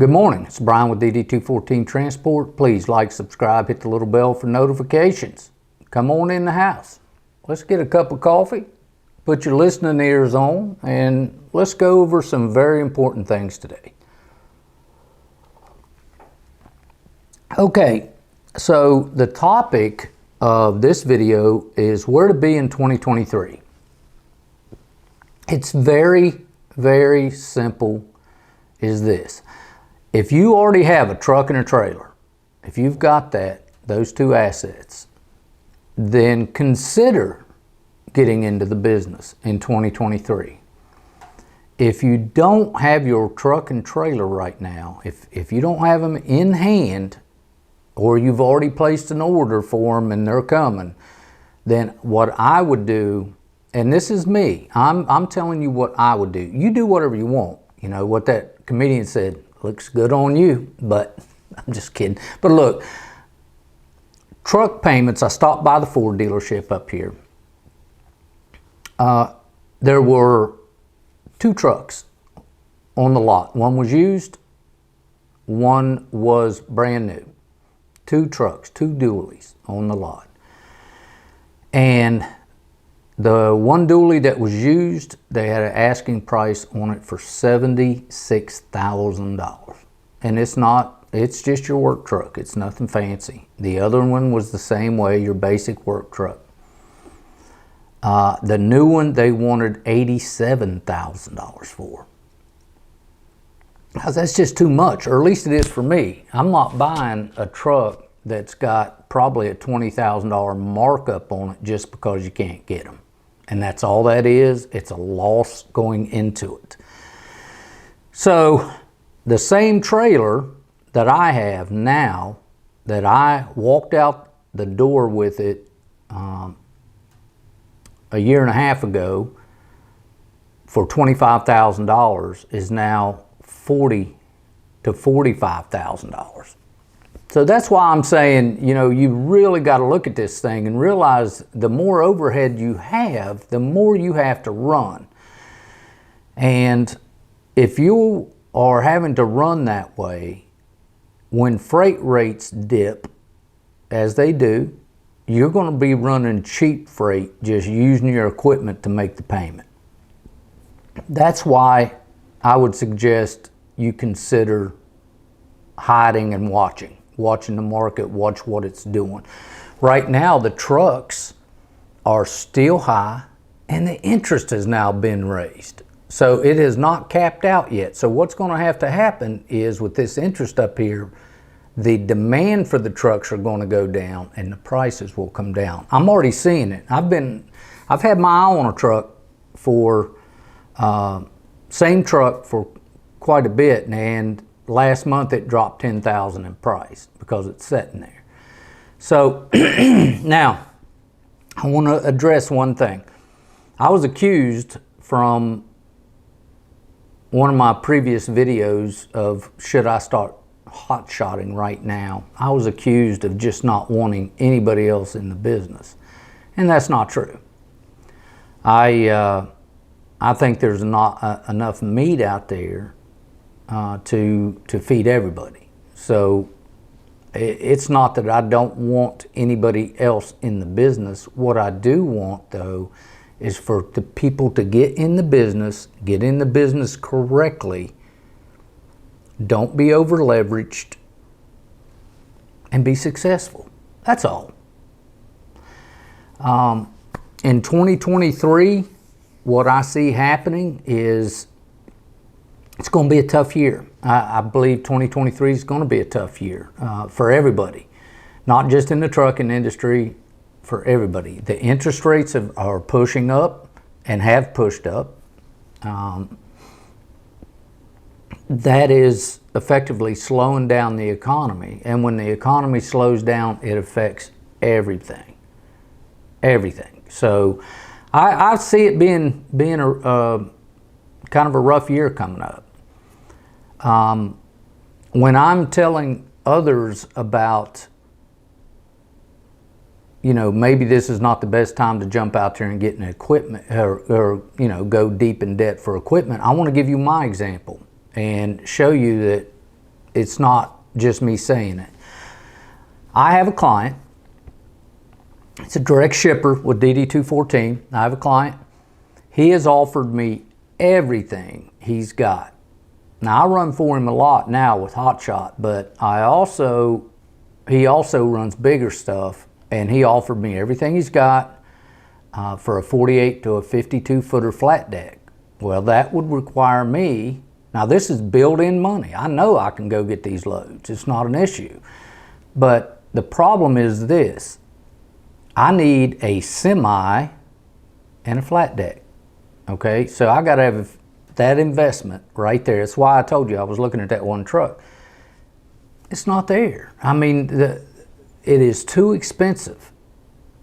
Good morning, it's Bryan with DD214 Transport. Please like, subscribe, hit the little bell for notifications. Come on in the house. Let's get a cup of coffee, put your listening ears on, and let's go over some very important things today. Okay, so the topic of this video is where to be in 2023. It's very, very simple is this. If you already have a truck and a trailer, if you've got those two assets, then consider getting into the business in 2023. If you don't have your truck and trailer right now, if you don't have them in hand, or you've already placed an order for them and they're coming, then what I would do, and this is me, I'm telling you what I would do. You do whatever you want. You know what that comedian said, looks good on you, but I'm just kidding. But look, truck payments, I stopped by the Ford dealership up here. There were two trucks on the lot. One was used, one was brand new. Two trucks, two dualies on the lot. And the one dually that was used, they had an asking price on it for $76,000. And it's just your work truck. It's nothing fancy. The other one was the same way, your basic work truck. The new one, they wanted $87,000 for. Now, that's just too much, or at least it is for me. I'm not buying a truck that's got probably a $20,000 markup on it just because you can't get them. And that's all that is. It's a loss going into it. So the same trailer that I have now, that I walked out the door with it a year and a half ago for $25,000, is now $40,000 to $45,000. So that's why I'm saying, you know, you really got to look at this thing and realize the more overhead you have, the more you have to run. And if you are having to run that way, when freight rates dip, as they do, you're going to be running cheap freight, just using your equipment to make the payment. That's why I would suggest you consider hiding and watching the market, watch what it's doing. Right now, the trucks are still high and the interest has now been raised. So it is not capped out yet. So what's going to have to happen is with this interest up here, the demand for the trucks are going to go down and the prices will come down. I'm already seeing it. I've had my eye on a truck for, same truck for quite a bit, and last month it dropped $10,000 in price because it's sitting there. So now I want to address one thing. I was accused from one of my previous videos of should I start hotshotting right now. I was accused of just not wanting anybody else in the business, and that's not true. I think there's not enough meat out there to feed everybody. So it's not that I don't want anybody else in the business. What I do want, though, is for the people to get in the business correctly, don't be over leveraged, and be successful. That's all. In 2023, what I see happening is it's going to be a tough year. I believe 2023 is going to be a tough year for everybody, not just in the trucking industry, for everybody. The interest rates are pushing up and have pushed up. That is effectively slowing down the economy. And when the economy slows down, it affects everything. Everything. So I see it being a kind of a rough year coming up. When I'm telling others about, you know, maybe this is not the best time to jump out there and get an equipment or you know, go deep in debt for equipment, I want to give you my example and show you that it's not just me saying it. I have a client. It's a direct shipper with DD214. I have a client. He has offered me everything he's got. Now, I run for him a lot now with Hotshot, but he also runs bigger stuff, and he offered me everything he's got for a 48 to a 52 footer flat deck. Well, that would require me, now this is built-in money. I know I can go get these loads. It's not an issue. But the problem is this. I need a semi and a flat deck. Okay, so I got to have that investment right there. That's why I told you I was looking at that one truck. It's not there. I mean, it is too expensive.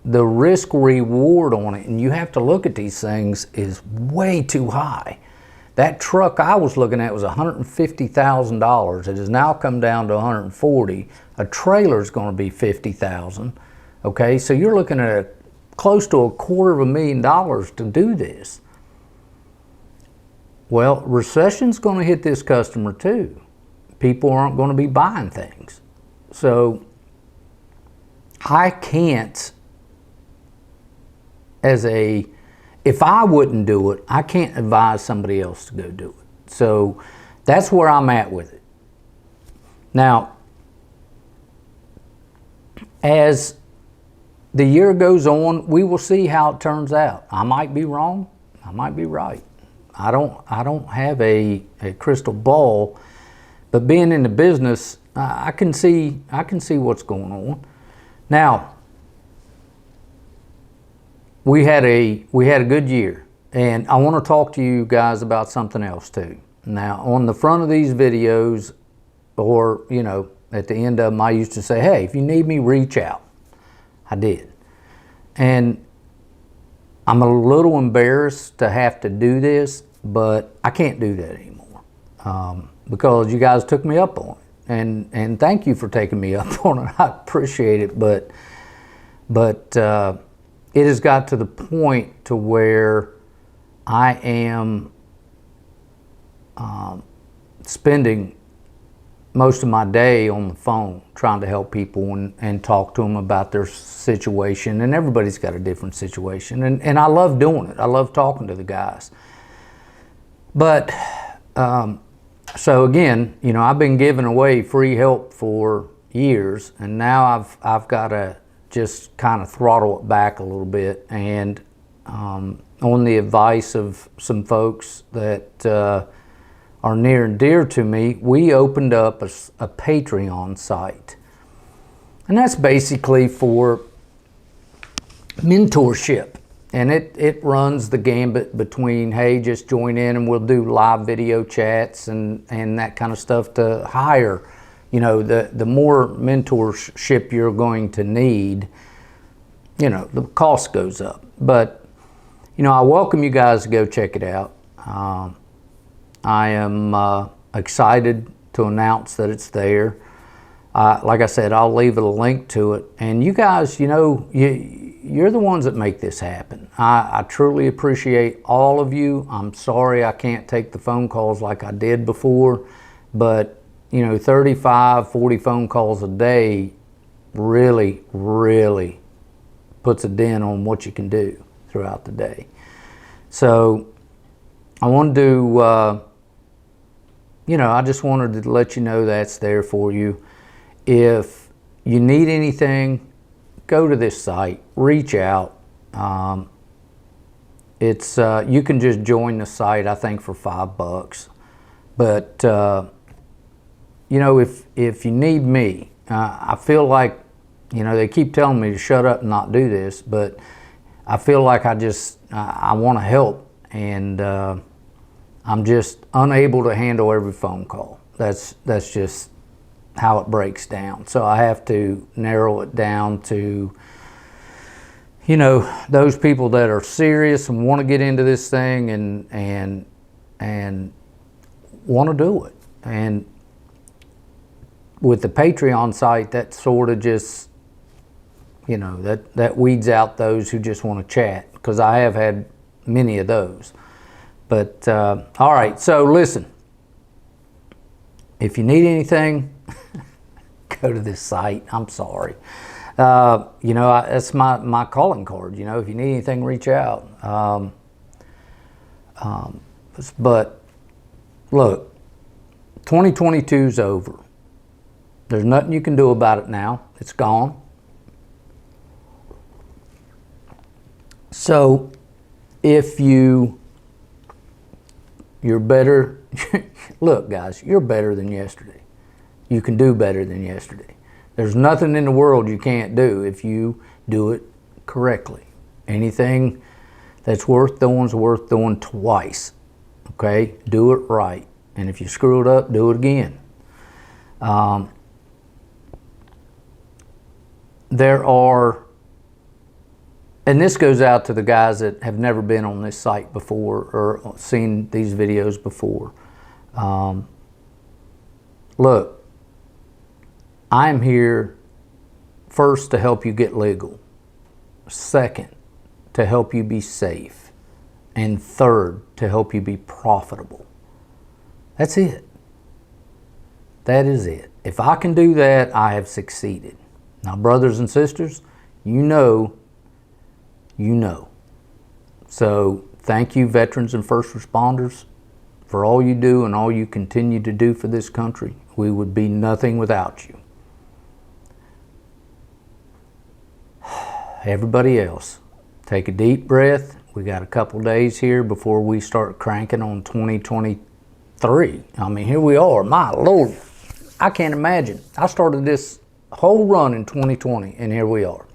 The risk reward on it, and you have to look at these things, is way too high. That truck I was looking at was $150,000. It has now come down to $140,000. A trailer is going to be $50,000. Okay, so you're looking at close to $250,000 to do this. Well, recession's going to hit this customer too. People aren't going to be buying things. So I can't, if I wouldn't do it, I can't advise somebody else to go do it. So that's where I'm at with it. Now, as the year goes on, we will see how it turns out. I might be wrong. I might be right. I don't have a crystal ball, but being in the business, I can see what's going on. Now, we had a good year, and I want to talk to you guys about something else too. Now, on the front of these videos, or at the end of them, I used to say, hey, if you need me, reach out. I did. And I'm a little embarrassed to have to do this, but I can't do that anymore because you guys took me up on it. And thank you for taking me up on it. I appreciate it, but it has got to the point to where I am spending most of my day on the phone trying to help people and talk to them about their situation. And everybody's got a different situation. And I love doing it. I love talking to the guys. But so again, I've been giving away free help for years, and now I've got to just kind of throttle it back a little bit. And on the advice of some folks that are near and dear to me, we opened up a Patreon site. And that's basically for mentorship. And it runs the gambit between, hey, just join in and we'll do live video chats and that kind of stuff to hire. The more mentorship you're going to need, the cost goes up. But, I welcome you guys to go check it out. I am excited to announce that it's there. Like I said, I'll leave a link to it. And you guys, you're the ones that make this happen. I truly appreciate all of you. I'm sorry I can't take the phone calls like I did before, but 35, 40 phone calls a day really, really puts a dent on what you can do throughout the day. So I wanted to, I just wanted to let you know that's there for you. If you need anything, go to this site, reach out. You can just join the site, I think, for $5. But if you need me, I feel like, they keep telling me to shut up and not do this, but I feel like I want to help, and I'm just unable to handle every phone call. That's just how it breaks down. So I have to narrow it down to, those people that are serious and want to get into this thing and want to do it. And with the Patreon site, that sort of just, that weeds out those who just want to chat, because I have had many of those. But all right, so listen, if you need anything, go to this site. I'm sorry. You know, that's my calling card. You know, if you need anything, reach out. But look, 2022's over. There's nothing you can do about it now. It's gone. So if you're better, look guys, you're better than yesterday. You can do better than yesterday. There's nothing in the world you can't do if you do it correctly. Anything that's worth doing is worth doing twice. Okay, do it right. And if you screw it up, do it again. There are, and this goes out to the guys that have never been on this site before or seen these videos before. Look, I'm here first to help you get legal. Second, to help you be safe. And third, to help you be profitable. That's it. That is it. If I can do that, I have succeeded. Now, brothers and sisters, you know. So thank you, veterans and first responders, for all you do and all you continue to do for this country. We would be nothing without you. Everybody else, take a deep breath. We got a couple days here before we start cranking on 2023. I mean, here we are. My Lord, I can't imagine. I started this whole run in 2020, and here we are.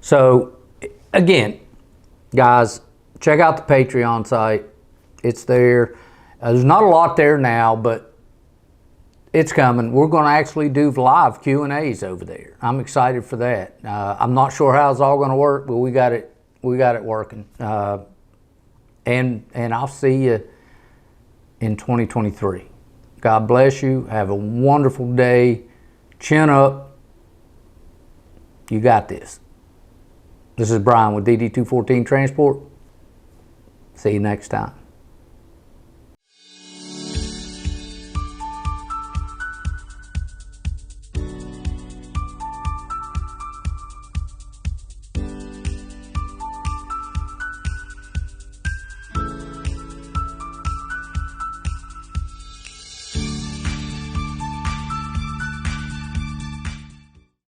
So, again, guys, check out the Patreon site. It's there. There's not a lot there now, but it's coming. We're going to actually do live Q&As over there. I'm excited for that. I'm not sure how it's all going to work, but we got it working. And I'll see you in 2023. God bless you. Have a wonderful day. Chin up. You got this. This is Bryan with DD214 Transport. See you next time.